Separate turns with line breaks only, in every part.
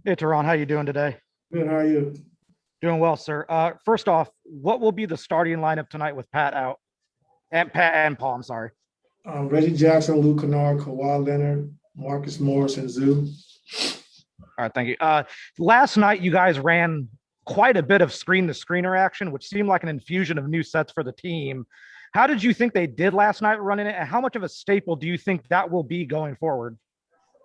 Hey, Teron, how you doing today?
Good, how are you?
Doing well, sir. First off, what will be the starting lineup tonight with Pat out and Pat and Paul? I'm sorry.
Reggie Jackson, Luke Kennard, Kawhi Leonard, Marcus Morris, and Zoo.
All right, thank you. Last night you guys ran quite a bit of screen-to-screener action, which seemed like an infusion of new sets for the team. How did you think they did last night running it, and how much of a staple do you think that will be going forward?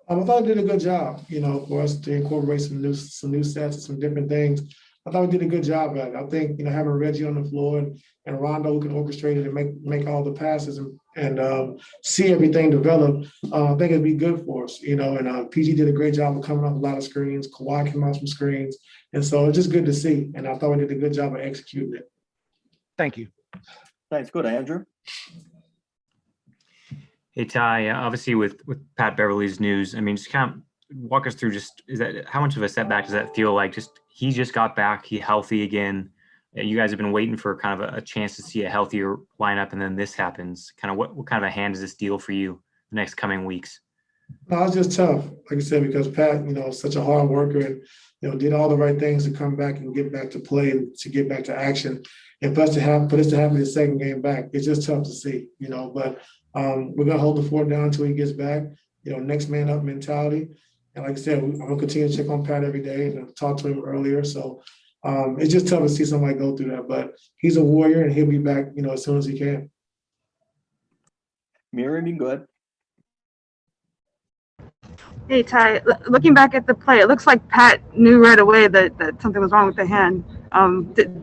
I thought we did a good job, for us to incorporate some new sets and some different things. I thought we did a good job at it. I think, having Reggie on the floor and Rondo who can orchestrate it and make all the passes and see everything develop, I think it'd be good for us, and PG did a great job of coming off a lot of screens. Kawhi came off some screens. And so it's just good to see. And I thought we did a good job of executing it.
Thank you.
Thanks. Good, Andrew.
Hey Ty, obviously with Pat Beverleys news, I mean, just kind of walk us through how much of a setback does that feel like? He just got back, he healthy again. You guys have been waiting for kind of a chance to see a healthier lineup, and then this happens. Kind of what kind of a hand does this deal for you the next coming weeks?
No, it's just tough, like I said, because Pat, is such a hard worker and did all the right things to come back and get back to play and to get back to action. And for us to have his second game back, it's just tough to see, But we're gonna hold the fort down until he gets back. Next man up mentality. And like I said, I'm gonna continue to check on Pat every day and I've talked to him earlier. So it's just tough to see somebody go through that. But he's a warrior and he'll be back, as soon as he can.
Miriam, good.
Hey, Ty, looking back at the play, it looks like Pat knew right away that something was wrong with the hand.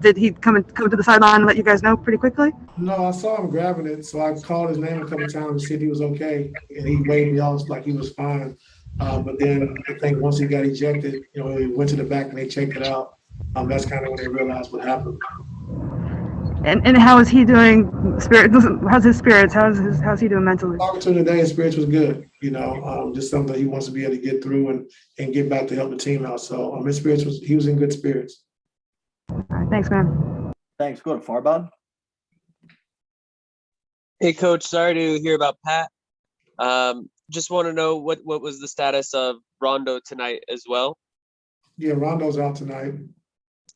Did he come to the sideline and let you guys know pretty quickly?
No, I saw him grabbing it, so I called his name a couple of times to see if he was okay, and he waved me off like he was fine. But then I think once he got ejected, he went to the back and they checked it out. That's kind of when they realized what happened.
And how is he doing? How's his spirits? How's he doing mentally?
Talking to him today, his spirits was good. Just something he wants to be able to get through and get back to help the team out. So his spirits he was in good spirits.
All right, thanks, man.
Thanks. Good, Farbod.
Hey, Coach. Sorry to hear about Pat. Just want to know what was the status of Rondo tonight as well.
Yeah, Rondo's out tonight.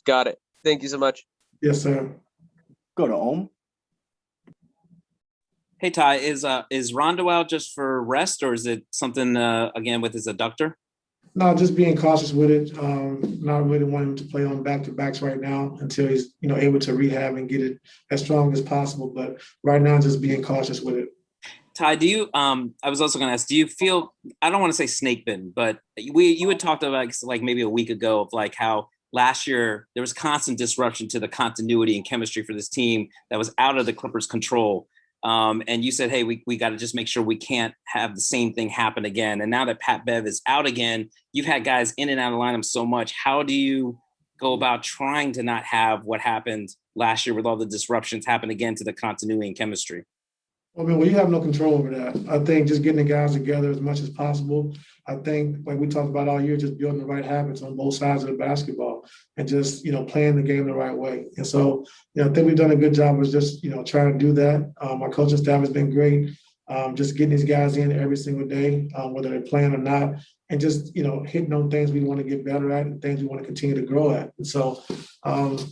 Got it. Thank you so much.
Yes, sir.
Go to Ohm.
Hey Ty, is Rondo out just for rest, or is it something again with his adductor?
No, just being cautious with it. Not really wanting him to play on back-to-backs right now until he's able to rehab and get it as strong as possible. But right now, just being cautious with it.
Ty, do you? I was also going to ask. Do you feel? I don't want to say snake bitten, but you had talked about like maybe a week ago of like how last year there was constant disruption to the continuity and chemistry for this team that was out of the Clippers' control. And you said, hey, we got to just make sure we can't have the same thing happen again. And now that Pat Bev is out again, you've had guys in and out of the lineup so much. How do you go about trying to not have what happened last year with all the disruptions happen again to the continuity and chemistry?
Well, you have no control over that. I think just getting the guys together as much as possible. I think, like we talked about all year, just building the right habits on both sides of the basketball and just, playing the game the right way. And so, I think we've done a good job of just, trying to do that. Our coaching staff has been great. Just getting these guys in every single day, whether they're playing or not, and just, hitting on things we want to get better at and things we want to continue to grow at. And so,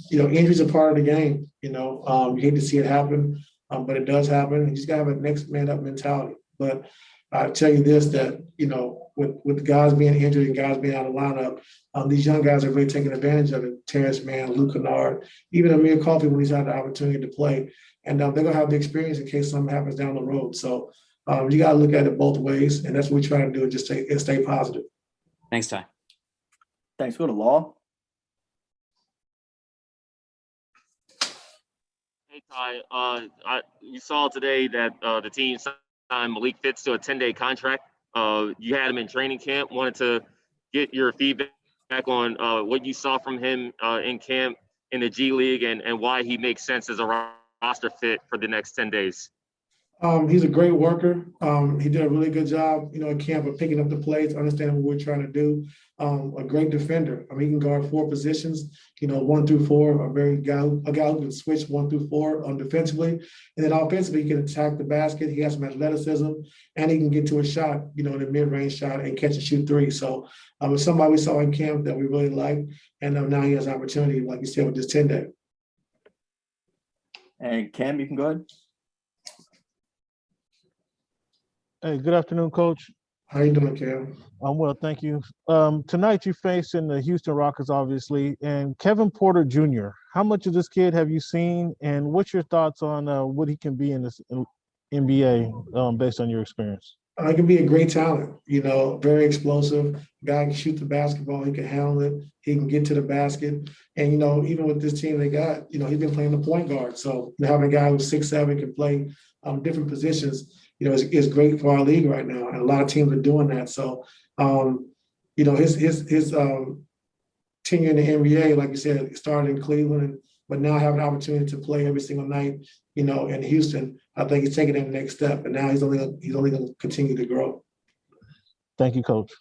injuries are part of the game. You hate to see it happen. But it does happen. You just got to have a next man up mentality. But I tell you this, that, with guys being injured and guys being out of the lineup, these young guys are really taking advantage of it. Terrence Mann, Luke Kennard, even Amir Coffey when he's had the opportunity to play. And they're going to have the experience in case something happens down the road. So you got to look at it both ways. And that's what we try to do, just stay positive.
Thanks, Ty.
Thanks. Go to Law.
Hey Ty, you saw today that the team signed Malik Fitz to a 10-day contract. You had him in training camp. Wanted to get your feedback on what you saw from him in camp in the G League and why he makes sense as a roster fit for the next 10 days.
He's a great worker. He did a really good job, in camp of picking up the plays, understanding what we're trying to do. A great defender. He can guard 4 positions, 1 through 4, a guy who can switch 1 through 4 defensively. And then offensively, he can attack the basket. He has some athleticism, and he can get to a shot, in a mid-range shot and catch and shoot 3. So it's somebody we saw in camp that we really liked. And now he has opportunity, like you said, with this 10-day.
And Cam, you can go ahead.
Hey, good afternoon, Coach.
How you doing, Cam?
I'm well, thank you. Tonight you facing the Houston Rockets, obviously, and Kevin Porter Jr. How much of this kid have you seen, and what's your thoughts on what he can be in this NBA based on your experience?
He can be a great talent, very explosive. Guy can shoot the basketball. He can handle it. He can get to the basket. And, even with this team they got, he's been playing the point guard. So having a guy who's 6'7" can play different positions, is great for our league right now. And a lot of teams are doing that. So, his tenure in the NBA, like you said, started in Cleveland, but now having an opportunity to play every single night, in Houston, I think he's taking that next step. And now he's only going to continue to grow.
Thank you, Coach.